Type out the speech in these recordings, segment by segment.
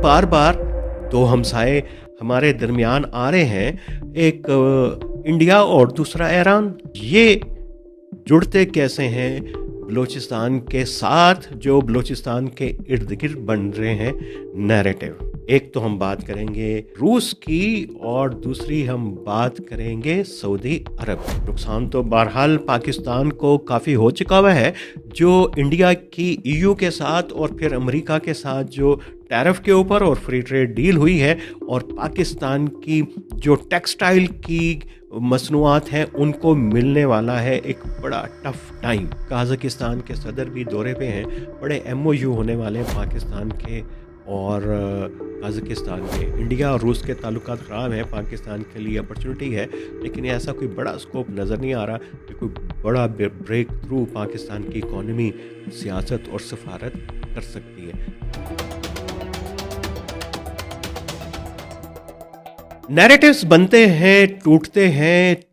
बार बार दो हमसाए हमारे दरमियान आ रहे हैं, एक इंडिया और दूसरा ईरान। ये जुड़ते कैसे हैं बलूचिस्तान के साथ, जो बलूचिस्तान के इर्द गिर्द बन रहे हैं नैरेटिव। एक तो हम बात करेंगे रूस की और दूसरी हम बात करेंगे सऊदी अरब। नुकसान तो बहरहाल पाकिस्तान को काफ़ी हो चुका हुआ है, जो इंडिया की ईयू के साथ और फिर अमेरिका के साथ जो टैरिफ के ऊपर और फ्री ट्रेड डील हुई है, और पाकिस्तान की जो टेक्सटाइल की मसनूआत हैं उनको मिलने वाला है एक बड़ा टफ टाइम। काज़ाकिस्तान के सदर भी दौरे पे हैं, बड़े एमओयू होने वाले हैं पाकिस्तान के और काज़ाकिस्तान के। इंडिया और रूस के ताल्लुकात ख़राब हैं, पाकिस्तान के लिए अपॉर्चुनिटी है, लेकिन ऐसा कोई बड़ा स्कोप नज़र नहीं आ रहा कि कोई बड़ा ब्रेक थ्रू पाकिस्तान की इकॉनमी, सियासत और सफारत कर सकती है। नैरेटिव्स बनते हैं,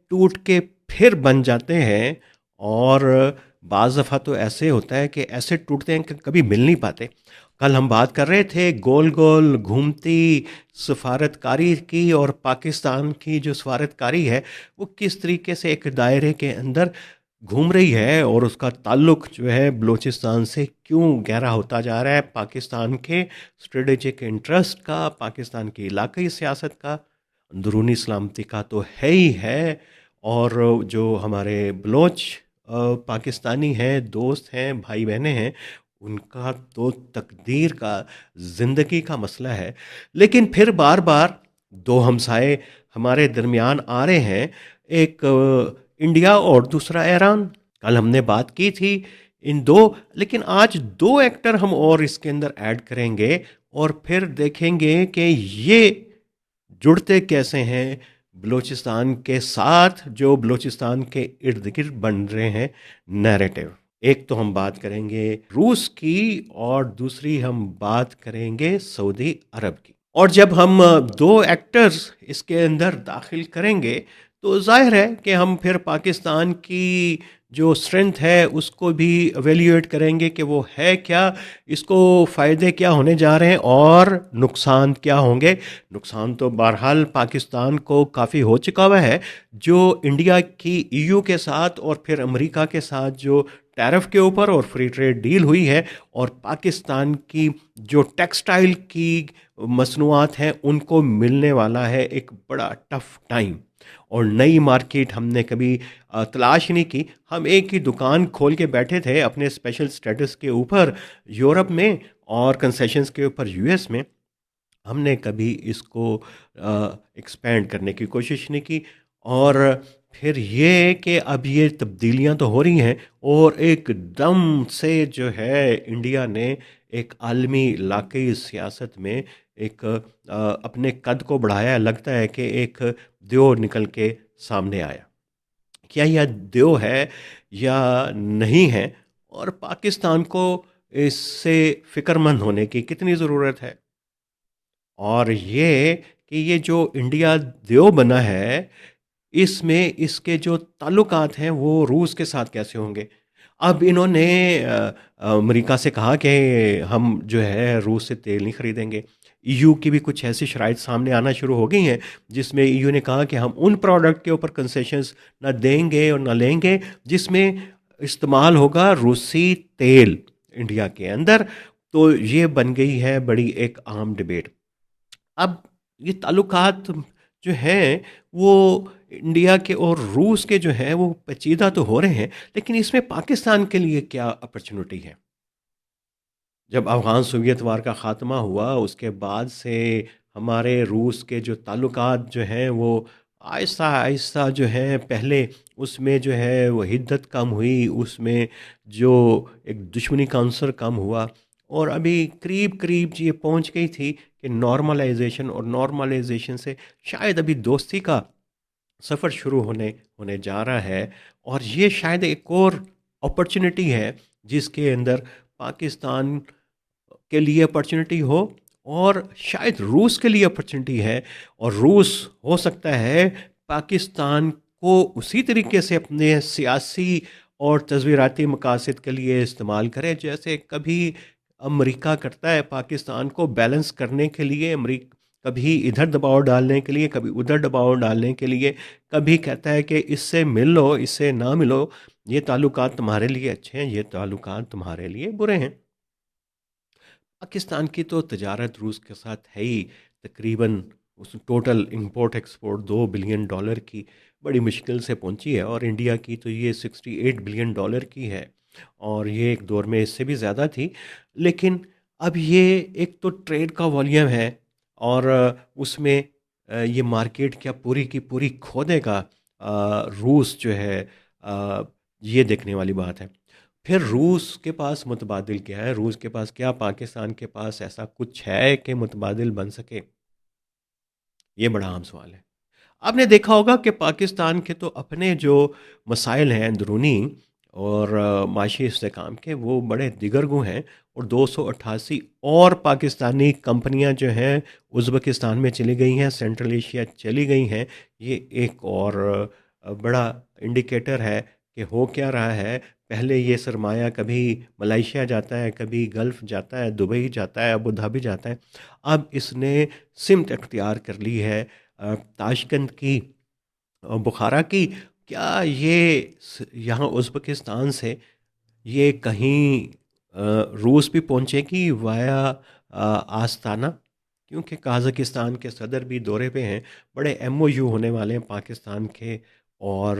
टूट के फिर बन जाते हैं, और बाज़ दफ़ा तो ऐसे होता है कि ऐसे टूटते हैं कि कभी मिल नहीं पाते। कल हम बात कर रहे थे गोल गोल घूमती सफारतकारी की, और पाकिस्तान की जो सफारतकारी है वो किस तरीके से एक दायरे के अंदर घूम रही है, और उसका ताल्लुक जो है बलूचिस्तान से क्यों गहरा होता जा रहा है, पाकिस्तान के स्ट्रेटेजिक इंटरेस्ट का, पाकिस्तान की इलाकाई सियासत का, अंदरूनी सलामती का तो है ही है। और जो हमारे बलोच पाकिस्तानी हैं, दोस्त हैं, भाई बहनें हैं, उनका तो तकदीर का, ज़िंदगी का मसला है। लेकिन फिर बार बार दो हमसाए हमारे दरमियान आ रहे हैं, एक इंडिया और दूसरा ईरान। कल हमने बात की थी इन दो, लेकिन आज दो एक्टर हम और इसके अंदर ऐड करेंगे, और फिर देखेंगे कि ये जुड़ते कैसे हैं बलूचिस्तान के साथ, जो बलूचिस्तान के इर्द गिर्द बन रहे हैं नैरेटिव। एक तो हम बात करेंगे रूस की और दूसरी हम बात करेंगे सऊदी अरब की। और जब हम दो एक्टर्स इसके अंदर दाखिल करेंगे तो जाहिर है कि हम फिर पाकिस्तान की जो स्ट्रेंथ है उसको भी एवेल्यूएट करेंगे कि वो है क्या, इसको फ़ायदे क्या होने जा रहे हैं और नुकसान क्या होंगे। नुकसान तो बहरहाल पाकिस्तान को काफ़ी हो चुका हुआ है, जो इंडिया की ईयू के साथ और फिर अमेरिका के साथ जो टैरिफ के ऊपर और फ्री ट्रेड डील हुई है, और पाकिस्तान की जो टेक्सटाइल की मसनूआत हैं उनको मिलने वाला है एक बड़ा टफ टाइम। और नई मार्केट हमने कभी तलाश नहीं की। हम एक ही दुकान खोल के बैठे थे अपने स्पेशल स्टेटस के ऊपर यूरोप में और कंसेशंस के ऊपर यूएस में। हमने कभी इसको एक्सपेंड करने की कोशिश नहीं की। और फिर ये कि अब ये तब्दीलियां तो हो रही हैं, और एकदम से जो है इंडिया ने एक आलमी इलाक़ाई सियासत में एक अपने कद को बढ़ाया। लगता है कि एक द्यो निकल के सामने आया। क्या यह द्यो है या नहीं है, और पाकिस्तान को इससे फ़िक्रमंद होने की कितनी ज़रूरत है, और ये कि ये जो इंडिया द्यो बना है इसमें इसके जो ताल्लुकात हैं वो रूस के साथ कैसे होंगे। अब इन्होंने अमेरिका से कहा कि हम जो है रूस से तेल नहीं खरीदेंगे। ईयू की भी कुछ ऐसी शराइत सामने आना शुरू हो गई हैं, जिसमें ईयू ने कहा कि हम उन प्रोडक्ट के ऊपर कंसेशंस ना देंगे और ना लेंगे जिसमें इस्तेमाल होगा रूसी तेल इंडिया के अंदर। तो ये बन गई है बड़ी एक आम डिबेट। अब ये ताल्लुकात जो हैं वो इंडिया के और रूस के जो हैं वो पेचीदा तो हो रहे हैं, लेकिन इसमें पाकिस्तान के लिए क्या अपॉर्चुनिटी है। जब अफ़गान सोवियत वार का ख़ात्मा हुआ उसके बाद से हमारे रूस के जो ताल्लुकात जो हैं वो आहिस्ता आहिस्ता जो है, पहले उसमें जो है वो हिद्दत कम हुई, उसमें जो एक दुश्मनी का अंसर कम हुआ, और अभी करीब करीब ये पहुंच गई थी कि नॉर्मलाइजेशन, और नॉर्मलाइजेशन से शायद अभी दोस्ती का सफ़र शुरू होने होने जा रहा है। और ये शायद एक और अपॉर्चुनिटी है जिसके अंदर पाकिस्तान के लिए अपॉर्चुनिटी हो, और शायद रूस के लिए अपॉर्चुनिटी है। और रूस हो सकता है पाकिस्तान को उसी तरीके से अपने सियासी और तज़वीराती मकासद के लिए इस्तेमाल करे जैसे कभी अमेरिका करता है पाकिस्तान को बैलेंस करने के लिए। अमेरिका कभी इधर दबाव डालने के लिए, कभी उधर दबाव डालने के लिए, कभी कहता है कि इससे मिल लो, इससे ना मिलो, ये ताल्लुकात तुम्हारे लिए अच्छे हैं, ये ताल्लुकात तुम्हारे लिए बुरे हैं। पाकिस्तान की तो तजारत रूस के साथ है ही तकरीबन, उस टोटल इंपोर्ट एक्सपोर्ट $2 बिलियन की बड़ी मुश्किल से पहुंची है, और इंडिया की तो ये $68 बिलियन की है, और ये एक दौर में इससे भी ज़्यादा थी। लेकिन अब ये एक तो ट्रेड का वॉल्यूम है, और उसमें ये मार्केट क्या पूरी की पूरी खो देगा रूस जो है, अ, ये देखने वाली बात है। फिर रूस के पास मुतबादिल क्या है? रूस के पास क्या पाकिस्तान के पास ऐसा कुछ है कि मुतबादिल बन सके? ये बड़ा अहम सवाल है। आपने देखा होगा कि पाकिस्तान के तो अपने जो मसाइल हैं अंदरूनी और माशी इस्तेकाम के, वो बड़े दिगरगू हैं, और 288 और पाकिस्तानी कंपनियां जो हैं उज़्बेकिस्तान में चली गई हैं, सेंट्रल एशिया चली गई हैं। ये एक और बड़ा इंडिकेटर है कि हो क्या रहा है। पहले ये सरमाया कभी मलेशिया जाता है, कभी गल्फ़ जाता है, दुबई जाता है, अबू धाबी जाता है। अब इसने सिमत अख्तियार कर ली है ताशकंद की, बुखारा की। क्या ये यहाँ उज़्बेकिस्तान से ये कहीं रूस भी पहुँचेगी वाया आस्ताना? क्योंकि काज़ाकिस्तान के सदर भी दौरे पे हैं। बड़े एमओयू होने वाले हैं पाकिस्तान के और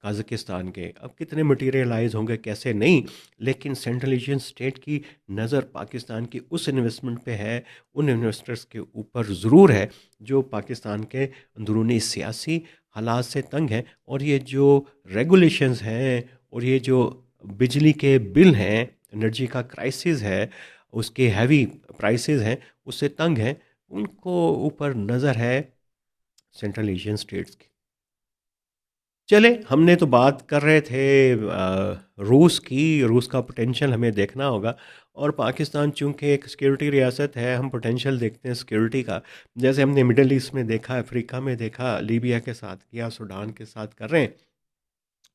काज़ाकिस्तान के। अब कितने मटीरियलाइज़ होंगे कैसे नहीं, लेकिन सेंट्रल एशियन स्टेट की नज़र पाकिस्तान की उस इन्वेस्टमेंट पे है, उन इन्वेस्टर्स के ऊपर ज़रूर है जो पाकिस्तान के अंदरूनी सियासी हालात से तंग हैं, और ये जो रेगुलेशंस हैं और ये जो बिजली के बिल हैं, एनर्जी का क्राइसिस है, उसके हैवी प्राइसेस हैं, उससे तंग हैं। उनको ऊपर नज़र है सेंट्रल एशियन स्टेट्स की। चले, हमने तो बात कर रहे थे रूस की। रूस का पोटेंशियल हमें देखना होगा, और पाकिस्तान चूंकि एक सिक्योरिटी रियासत है, हम पोटेंशियल देखते हैं सिक्योरिटी का। जैसे हमने मिडल ईस्ट में देखा, अफ्रीका में देखा, लीबिया के साथ किया, सूडान के साथ कर रहे हैं,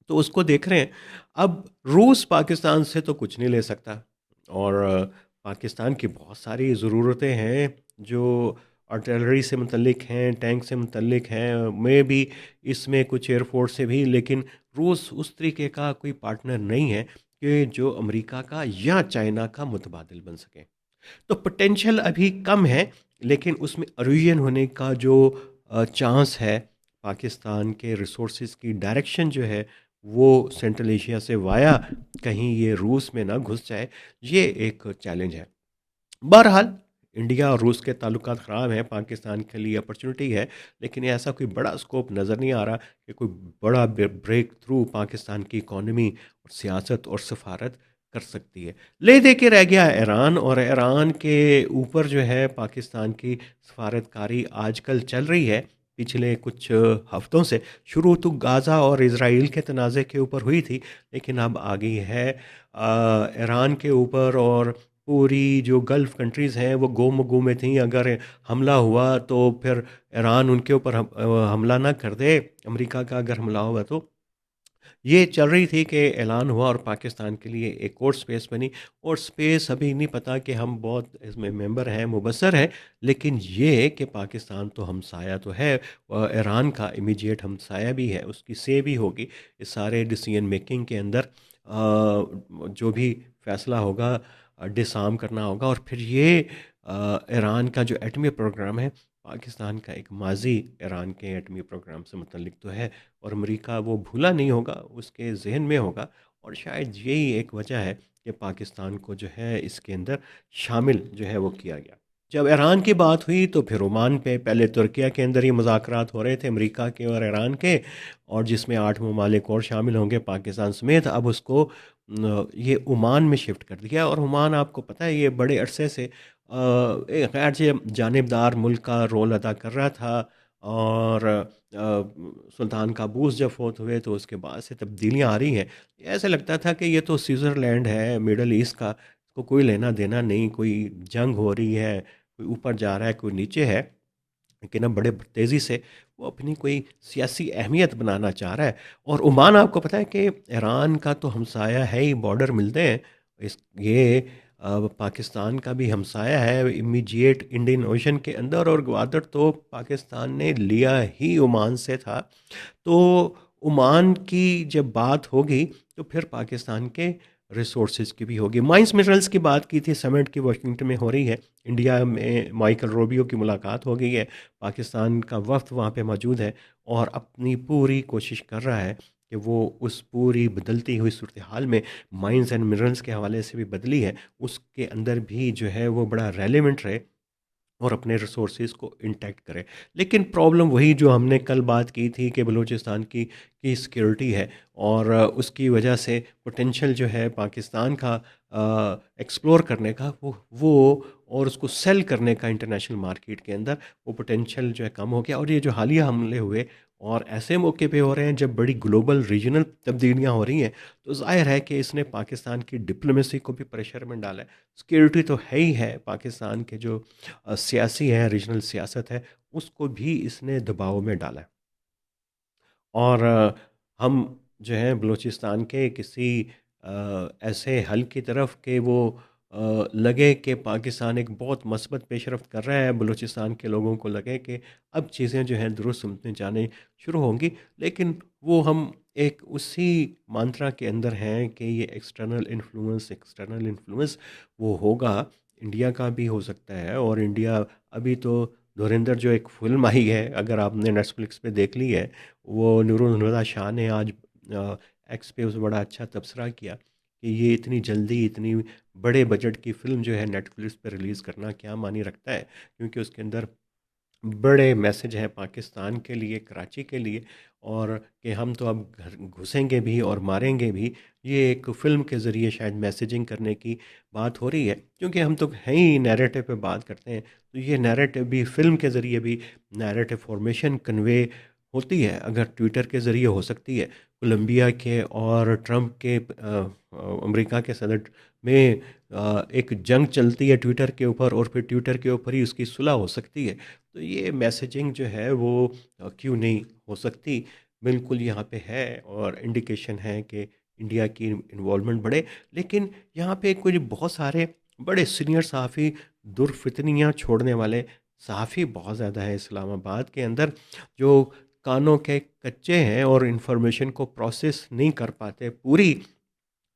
तो उसको देख रहे हैं। अब रूस पाकिस्तान से तो कुछ नहीं ले सकता, और पाकिस्तान की बहुत सारी ज़रूरतें हैं जो आर्टिलरी से मुतल्लिक हैं, टैंक से मुतल्लिक हैं, में भी इसमें कुछ एयरफोर्स से भी। लेकिन रूस उस तरीके का कोई पार्टनर नहीं है कि जो अमेरिका का या चाइना का मुतबादिल बन सके। तो पोटेंशियल अभी कम है, लेकिन उसमें अरूजन होने का जो चांस है, पाकिस्तान के रिसोर्सेज की डायरेक्शन जो है वो सेंट्रल एशिया से वाया कहीं ये रूस में ना घुस जाए, ये एक चैलेंज है। बहरहाल इंडिया और रूस के ताल्लुकात ख़राब हैं, पाकिस्तान के लिए अपॉर्चुनिटी है, लेकिन ये ऐसा कोई बड़ा स्कोप नज़र नहीं आ रहा कि कोई बड़ा ब्रेक थ्रू पाकिस्तान की इकॉनमी और सियासत और सफारत कर सकती है। ले दे के रह गया ईरान, और ईरान के ऊपर जो है पाकिस्तान की सफारतकारी आजकल चल रही है। पिछले कुछ हफ्तों से शुरू तो गाज़ा और इज़राइल के तनाज़े के ऊपर हुई थी, लेकिन अब आ गई है ईरान के ऊपर, और पूरी जो गल्फ़ कंट्रीज़ हैं वो गो में थीं। अगर हमला हुआ तो फिर ईरान उनके ऊपर हमला ना कर दे, अमेरिका का अगर हमला हुआ तो। ये चल रही थी कि ऐलान हुआ, और पाकिस्तान के लिए एक और स्पेस बनी, और स्पेस अभी नहीं पता कि हम बहुत इसमें मेंबर हैं, मुबसर है। लेकिन ये कि पाकिस्तान तो हमसाया तो है, ईरान का इमीडिएट हमसाया भी है, उसकी से भी होगी इस सारे डिसीजन मेकिंग के अंदर। जो भी फैसला होगा डिसआर्म करना होगा, और फिर ये ईरान का जो एटमी प्रोग्राम है, पाकिस्तान का एक माजी ईरान के एटमी प्रोग्राम से मुतल्लिक तो है, और अमेरिका वो भूला नहीं होगा, उसके जहन में होगा। और शायद यही एक वजह है कि पाकिस्तान को जो है इसके अंदर शामिल जो है वो किया गया। जब ईरान की बात हुई तो फिर ओमान पे, पहले तुर्किया के अंदर ही मुज़ाकरात हो रहे थे अमेरिका के और ईरान के, और जिसमें 8 ममालिक और शामिल होंगे पाकिस्तान समेत। अब उसको ये ओमान में शिफ्ट कर दिया, और ओमान आपको पता है ये बड़े अरसे से एक गैर जानिबदार मुल्क का रोल अदा कर रहा था। और सुल्तान काबूस जब फोत हुए तो उसके बाद से तब्दीलियाँ आ रही हैं। ऐसे लगता था कि ये तो स्विट्ज़रलैंड है मिडल ईस्ट का, इसको कोई लेना देना नहीं, कोई जंग हो रही है, कोई ऊपर जा रहा है, कोई नीचे है। लेकिन अब बड़े तेज़ी से वो अपनी कोई सियासी अहमियत बनाना चाह रहा है। और ओमान आपको पता है कि ईरान का तो हमसाया है ही, बॉर्डर मिलते हैं। इस ये पाकिस्तान का भी हमसाया है इमीडिएट इंडियन ओशन के अंदर, और ग्वादर तो पाकिस्तान ने लिया ही ओमान से था। तो ओमान की जब बात होगी तो फिर पाकिस्तान के रिसोर्सेज की भी होगी। माइंस मिनरल्स की बात की थी, समिट की वाशिंगटन में हो रही है, इंडिया में माइकल रोबियो की मुलाकात हो गई है, पाकिस्तान का वफ्द वहाँ पे मौजूद है और अपनी पूरी कोशिश कर रहा है कि वो उस पूरी बदलती हुई सूरत हाल में, माइंस एंड मिनरल्स के हवाले से भी बदली है, उसके अंदर भी जो है वो बड़ा रेलिवेंट रहे और अपने रिसोर्सेज को इंटैक्ट करे। लेकिन प्रॉब्लम वही जो हमने कल बात की थी कि बलूचिस्तान की सिक्योरिटी है, और उसकी वजह से पोटेंशियल जो है पाकिस्तान का एक्सप्लोर करने का, वो और उसको सेल करने का इंटरनेशनल मार्केट के अंदर, वो पोटेंशियल जो है कम हो गया। और ये जो हालिया हमले हुए और ऐसे मौके पे हो रहे हैं जब बड़ी ग्लोबल रीजनल तब्दीलियाँ हो रही हैं, तो ज़ाहिर है कि इसने पाकिस्तान की डिप्लोमेसी को भी प्रेशर में डाला है। सिक्योरिटी तो है ही है, पाकिस्तान के जो सियासी है, रीजनल सियासत है, उसको भी इसने दबाव में डाला है। और हम जो है बलूचिस्तान के किसी ऐसे हल की तरफ कि वो लगे कि पाकिस्तान एक बहुत मस्बत पेशरफ्त कर रहा है, बलूचिस्तान के लोगों को लगे कि अब चीज़ें जो हैं दुरुस्त समतने जाने शुरू होंगी, लेकिन वो हम एक उसी मांत्रा के अंदर हैं कि ये एक्सटर्नल इन्फ्लुएंस वो होगा, इंडिया का भी हो सकता है। और इंडिया अभी तो धुरंधर जो एक फ़िल्म आई है, अगर आपने नेटफ्लिक्स पे देख ली है, वो नूरुल हुदा शाह ने आज एक्स पे उस बड़ा अच्छा तबसरा किया कि ये इतनी जल्दी इतनी बड़े बजट की फ़िल्म जो है नेटफ्लिक्स पे रिलीज़ करना क्या मानी रखता है, क्योंकि उसके अंदर बड़े मैसेज हैं पाकिस्तान के लिए, कराची के लिए, और कि हम तो अब घर घुसेंगे भी और मारेंगे भी। ये एक फ़िल्म के ज़रिए शायद मैसेजिंग करने की बात हो रही है, क्योंकि हम तो हैं ही नैरेटिव पे बात करते हैं, तो ये नैरेटिव भी फ़िल्म के ज़रिए भी नैरेटिव फॉर्मेशन कन्वे होती है। अगर ट्विटर के ज़रिए हो सकती है, कोलंबिया के और ट्रंप के अमेरिका के सदर में एक जंग चलती है ट्विटर के ऊपर, और फिर ट्विटर के ऊपर ही उसकी सुलह हो सकती है। तो ये मैसेजिंग जो है वो क्यों नहीं हो सकती, बिल्कुल यहाँ पे है, और इंडिकेशन है कि इंडिया की इन्वॉल्वमेंट बढ़े। लेकिन यहाँ पे कुछ बहुत सारे बड़े सीनियर सहाफ़ी, दुर्फितनियाँ छोड़ने वाले सहाफ़ी बहुत ज़्यादा है इस्लामाबाद के अंदर, जो कानों के कच्चे हैं और इंफॉर्मेशन को प्रोसेस नहीं कर पाते पूरी,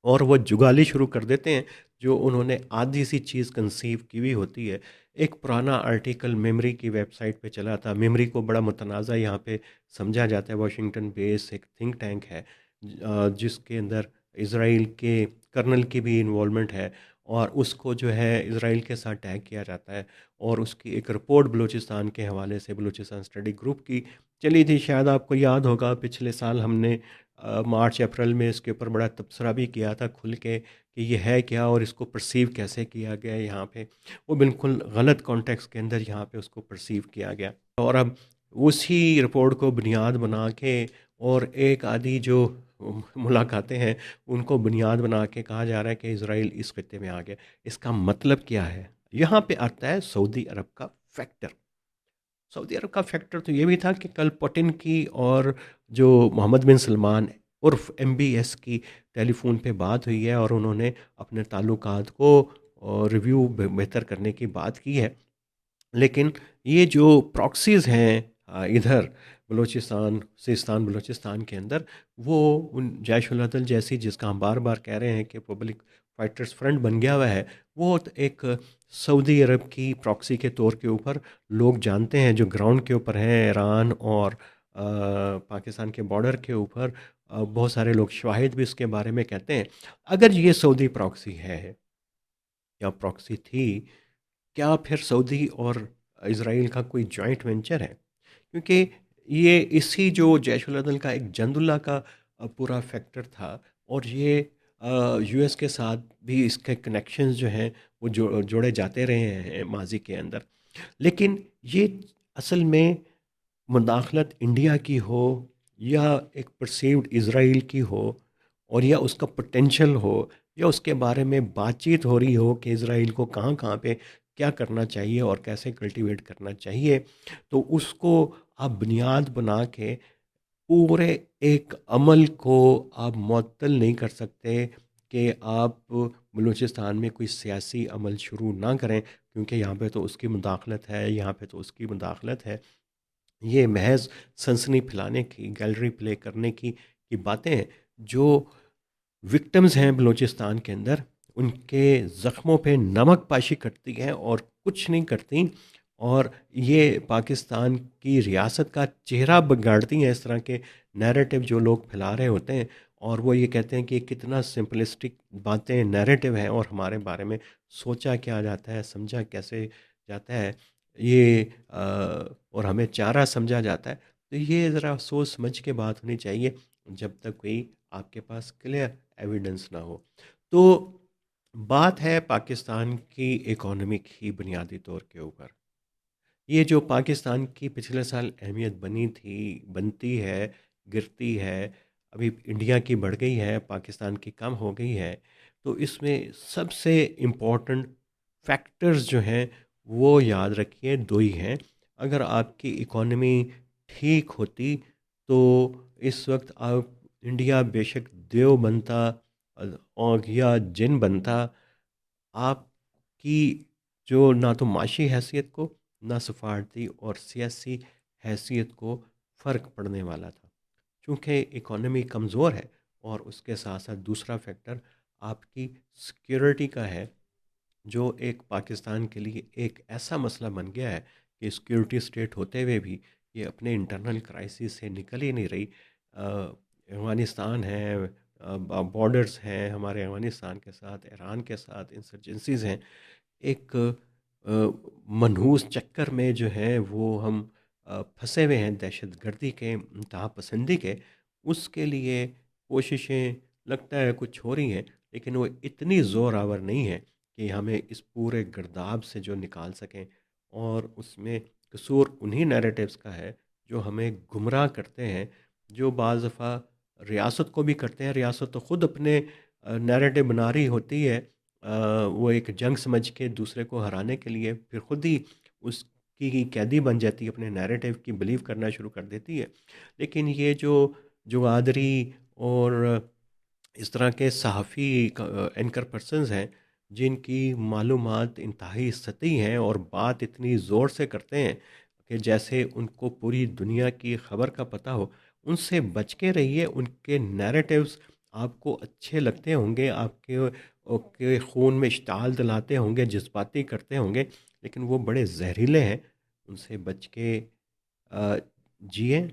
और वो जुगाली शुरू कर देते हैं जो उन्होंने आधी सी चीज़ कंसीव की हुई होती है। एक पुराना आर्टिकल मेमरी की वेबसाइट पे चला था, मेमरी को बड़ा मुतनाज़ा यहाँ पे समझा जाता है, वाशिंगटन बेस एक थिंक टैंक है जिसके अंदर इसराइल के कर्नल की भी इन्वॉल्वमेंट है, और उसको जो है इसराइल के साथ टैग किया जाता है। और उसकी एक रिपोर्ट बलूचिस्तान के हवाले से बलूचिस्तान स्टडी ग्रुप की चली थी, शायद आपको याद होगा, पिछले साल हमने मार्च अप्रैल में इसके ऊपर बड़ा तबसरा भी किया था खुल के कि ये है क्या और इसको परसीव कैसे किया गया है यहाँ पे। वो बिल्कुल गलत कॉन्टेक्स्ट के अंदर यहाँ पे उसको परसीव किया गया, और अब उसी रिपोर्ट को बुनियाद बना के, और एक आधी जो मुलाकातें हैं उनको बुनियाद बना के कहा जा रहा है कि इसराइल इस खत्े में आ गया। इसका मतलब क्या है? यहाँ पे आता है सऊदी अरब का फैक्टर। सऊदी अरब का फैक्टर तो ये भी था कि कल पुतिन की और जो मोहम्मद बिन सलमान उर्फ MBS की टेलीफोन पे बात हुई है, और उन्होंने अपने ताल्लुकात को रिव्यू बेहतर करने की बात की है। लेकिन ये जो प्रॉक्सीज़ हैं इधर बलूचिस्तान, सिस्तान बलूचिस्तान के अंदर, वो उन जैश उल अदल जैसी, जिसका हम बार बार कह रहे हैं कि पब्लिक फाइटर्स फ्रंट बन गया हुआ है, वो तो एक सऊदी अरब की प्रॉक्सी के तौर के ऊपर लोग जानते हैं, जो ग्राउंड के ऊपर हैं ईरान और पाकिस्तान के बॉर्डर के ऊपर। बहुत सारे लोग शाहिद भी इसके बारे में कहते हैं। अगर ये सऊदी प्रॉक्सी है या प्रॉक्सी थी, क्या फिर सऊदी और इज़राइल का कोई जॉइंट वेंचर है? क्योंकि ये इसी जो जैश उल अदल का एक जंदुल्ला का पूरा फैक्टर था, और ये US के साथ भी इसके कनेक्शंस जो हैं वो जोड़े जाते रहे हैं माजी के अंदर। लेकिन ये असल में मुदाखलत इंडिया की हो, या एक परसीव्ड इसराइल की हो, और या उसका पोटेंशियल हो, या उसके बारे में बातचीत हो रही हो कि इसराइल को कहाँ कहाँ पे क्या करना चाहिए और कैसे कल्टीवेट करना चाहिए, तो उसको आप बुनियाद बना के पूरे एक अमल को आप मुअत्तल नहीं कर सकते कि आप बलूचिस्तान में कोई सियासी अमल शुरू ना करें, क्योंकि यहाँ पे तो उसकी मुदाखलत है, यहाँ पे तो उसकी मुदाखलत है। ये महज सनसनी फैलाने की, गैलरी प्ले करने की बातें हैं, जो विक्टिम्स हैं बलूचिस्तान के अंदर, उनके ज़ख्मों पे नमक पाशी करती हैं और कुछ नहीं करती। और ये पाकिस्तान की रियासत का चेहरा बिगाड़ती हैं, इस तरह के नैरेटिव जो लोग फैला रहे होते हैं। और वो ये कहते हैं कि कितना सिंपलिस्टिक बातें नैरेटिव हैं, और हमारे बारे में सोचा क्या जाता है, समझा कैसे जाता है ये, और हमें चारा समझा जाता है। तो ये ज़रा सोच समझ के बात होनी चाहिए, जब तक कोई आपके पास क्लियर एविडेंस ना हो। तो बात है पाकिस्तान की इकोनॉमी की बुनियादी तौर के ऊपर। ये जो पाकिस्तान की पिछले साल अहमियत बनी थी, बनती है, गिरती है, अभी इंडिया की बढ़ गई है, पाकिस्तान की कम हो गई है। तो इसमें सबसे इम्पोर्टेंट फैक्टर्स जो हैं, वो याद रखिए दो ही हैं। अगर आपकी इकोनॉमी ठीक होती, तो इस वक्त आप इंडिया बेशक देव बनता और या जिन बनता, आपकी जो ना तो माशी हैसियत को, ना सफारती और सियासी हैसियत को फ़र्क पड़ने वाला था। चूँकि इकोनॉमी कमज़ोर है, और उसके साथ साथ दूसरा फैक्टर आपकी सिक्योरिटी का है, जो एक पाकिस्तान के लिए एक ऐसा मसला बन गया है कि सिक्योरिटी स्टेट होते हुए भी ये अपने इंटरनल क्राइसिस से निकल ही नहीं रही। अफ़गानिस्तान है, बॉर्डर्स हैं हमारे अफ़गानिस्तान के साथ, ईरान के साथ इंसर्जेंसीज़ हैं। एक मनहूस चक्कर में जो है वो हम फंसे हुए हैं, दहशतगर्दी के, इंतहा पसंदी के। उसके लिए कोशिशें लगता है कुछ हो रही हैं, लेकिन वो इतनी ज़ोर आवर नहीं है कि हमें इस पूरे गर्दाब से जो निकाल सकें। और उसमें कसूर उन्हीं नैरेटिव्स का है जो हमें गुमराह करते हैं, जो बाज़ दफ़ा रियासत को भी करते हैं। रियासत तो ख़ुद अपने नैरेटिव बना रही होती है, वो एक जंग समझ के दूसरे को हराने के लिए, फिर खुद ही उसकी कैदी बन जाती है, अपने नैरेटिव की बिलीव करना शुरू कर देती है। लेकिन ये जो जुगादरी और इस तरह के सहाफ़ी एंकर पर्सन्स हैं, जिनकी मालूमात इंतहाई सतही हैं और बात इतनी ज़ोर से करते हैं कि जैसे उनको पूरी दुनिया की खबर का पता हो, उनसे बच के रहिए। उनके नैरेटिव्स आपको अच्छे लगते होंगे, आपके खून में इश्ताल दिलाते होंगे, जज्बाती करते होंगे, लेकिन वो बड़े जहरीले हैं। उनसे बच के जिए,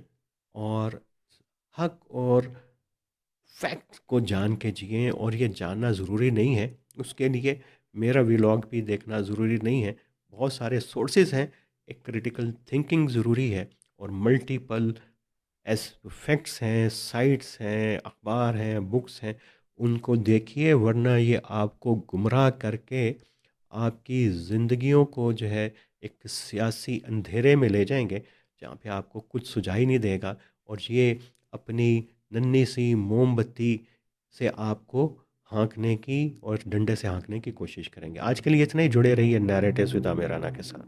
और हक और फैक्ट को जान के जिएँ। और ये जानना ज़रूरी नहीं है उसके लिए मेरा व्लॉग भी देखना ज़रूरी नहीं है। बहुत सारे सोर्सेज़ हैं, एक क्रिटिकल थिंकिंग ज़रूरी है, और मल्टीपल फैक्ट्स हैं, साइट्स हैं, अखबार हैं, बुक्स हैं, उनको देखिए, वरना ये आपको गुमराह करके आपकी ज़िंदगियों को जो है एक सियासी अंधेरे में ले जाएंगे, जहाँ पे आपको कुछ सुझाई नहीं देगा। और ये अपनी नन्ही सी मोमबत्ती से आपको हाँकने की और डंडे से हाँकने की कोशिश करेंगे। आज के लिए इतना ही। जुड़े रहिए नैरेटिव्स विद आमिर राना के साथ।